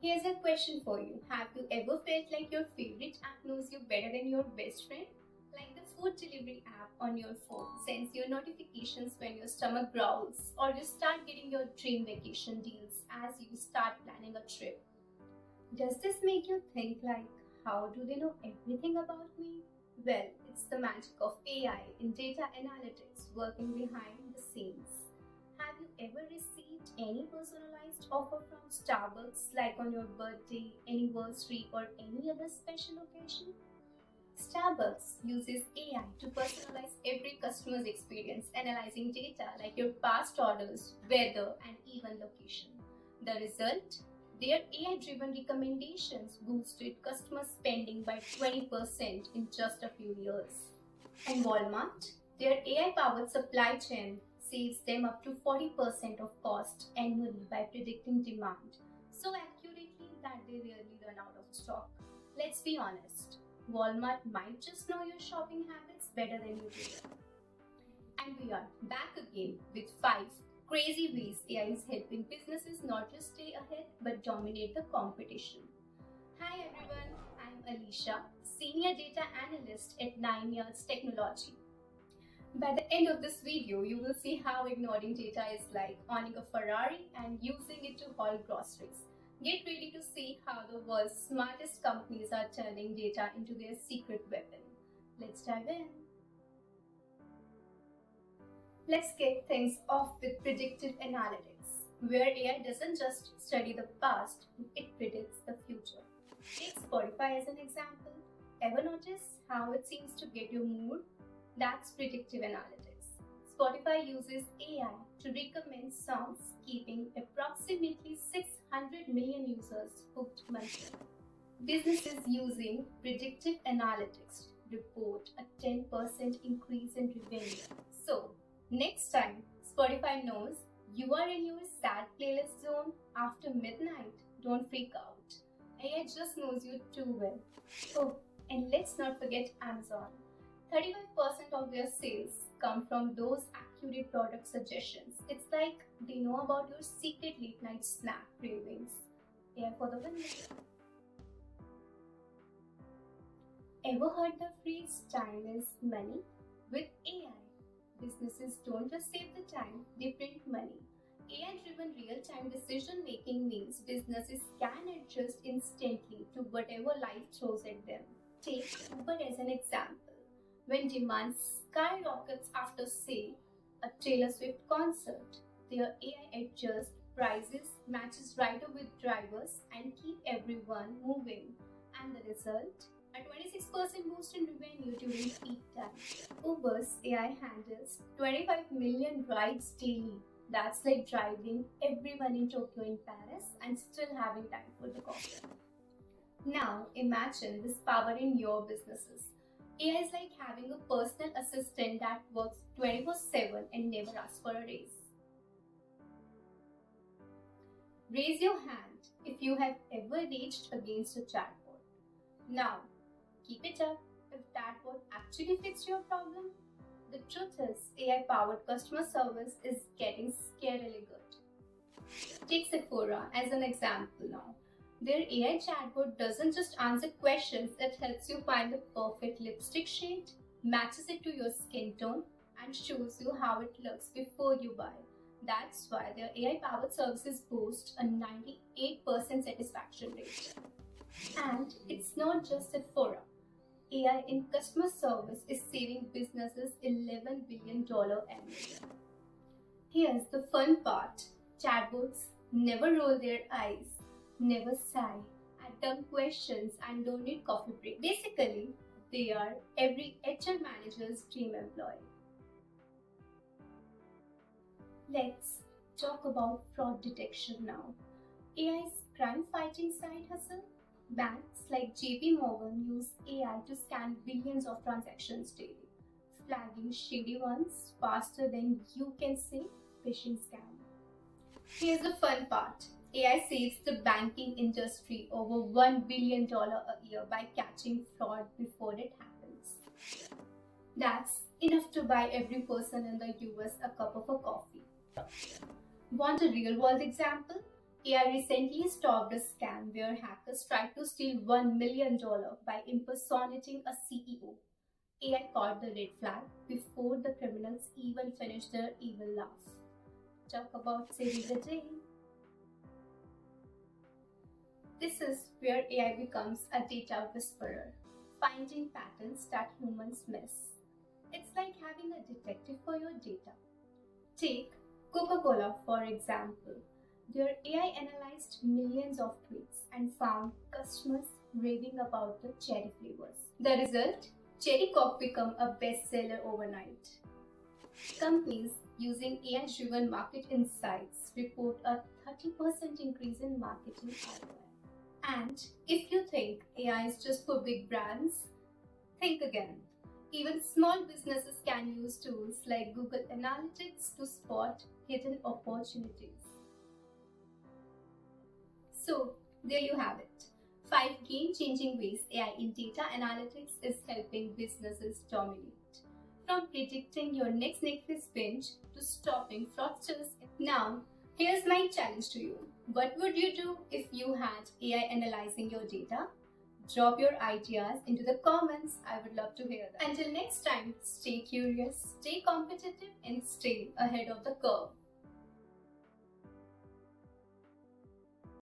Here's a question for you. Have you ever felt like your favorite app knows you better than your best friend? Like the food delivery app on your phone sends you notifications when your stomach growls, or you start getting your dream vacation deals as you start planning a trip. Does this make you think like, how do they know everything about me? Well, it's the magic of AI in data analytics working behind the scenes. Have you ever received any personalized offer from Starbucks like on your birthday, anniversary, or any other special occasion? Starbucks uses AI to personalize every customer's experience, analyzing data like your past orders, weather, and even location. The result? Their AI driven recommendations boosted customer spending by 20% in just a few years. And Walmart? Their AI powered supply chain saves them up to 40% of cost annually by predicting demand so accurately that they rarely run out of stock. Let's be honest, Walmart might just know your shopping habits better than you do. And we are back again with 5 crazy ways AI is helping businesses not just stay ahead but dominate the competition. Hi everyone, I'm Alicia, Senior Data Analyst at 9 Years Technology. By the end of this video, you will see how ignoring data is like owning a Ferrari and using it to haul groceries. Get ready to see how the world's smartest companies are turning data into their secret weapon. Let's dive in. Let's kick things off with predictive analytics, where AI doesn't just study the past, it predicts the future. Take Spotify as an example. Ever notice how it seems to get your mood? That's predictive analytics. Spotify uses AI to recommend songs, keeping approximately 600 million users hooked monthly. Businesses using predictive analytics report a 10% increase in revenue. So, next time Spotify knows you are in your sad playlist zone after midnight, don't freak out. AI just knows you too well. Oh, and let's not forget Amazon. 35% of their sales come from those accurate product suggestions. It's like they know about your secret late night snack cravings. AI for the win. Ever heard the phrase time is money? With AI, businesses don't just save the time, they print money. AI-driven real-time decision-making means businesses can adjust instantly to whatever life throws at them. Take Uber as an example. When demand skyrockets after, say, a Taylor Swift concert, their AI adjusts prices, matches rider with drivers, and keep everyone moving. And the result? A 26% boost in revenue during peak time. Uber's AI handles 25 million rides daily. That's like driving everyone in Tokyo and Paris and still having time for the coffee. Now imagine this power in your businesses. AI is like having a personal assistant that works 24/7 and never asks for a raise. Raise your hand if you have ever raged against a chatbot. Now, keep it up if that bot actually fixed your problem. The truth is, AI-powered customer service is getting scarily good. Take Sephora as an example now. Their AI chatbot doesn't just answer questions, it helps you find the perfect lipstick shade, matches it to your skin tone, and shows you how it looks before you buy. That's why their AI-powered services boast a 98% satisfaction rate. And it's not just Sephora. AI in customer service is saving businesses $11 billion annually. Here's the fun part. Chatbots never roll their eyes, never sigh at dumb questions, and don't need coffee break. Basically, they are every HR manager's dream employee. Let's talk about fraud detection now. AI's crime fighting side hustle. Banks like JP Morgan use AI to scan billions of transactions daily, flagging shady ones faster than you can say phishing scam. Here's the fun part. AI saves the banking industry over $1 billion a year by catching fraud before it happens. That's enough to buy every person in the US a cup of a coffee. Want a real world example? AI recently stopped a scam where hackers tried to steal $1 million by impersonating a CEO. AI caught the red flag before the criminals even finished their evil laugh. Talk about saving the day. This is where AI becomes a data whisperer, finding patterns that humans miss. It's like having a detective for your data. Take Coca-Cola for example. Their AI analyzed millions of tweets and found customers raving about the cherry flavors. The result? Cherry Coke became a bestseller overnight. Companies using AI-driven market insights report a 30% increase in marketing ROI. And if you think AI is just for big brands, think again. Even small businesses can use tools like Google Analytics to spot hidden opportunities. So, there you have it. 5 game-changing ways AI in data analytics is helping businesses dominate. From predicting your next Netflix binge to stopping fraudsters. Now, here's my challenge to you. What would you do if you had AI analyzing your data? Drop your ideas into the comments. I would love to hear them. Until next time, stay curious, stay competitive, and stay ahead of the curve.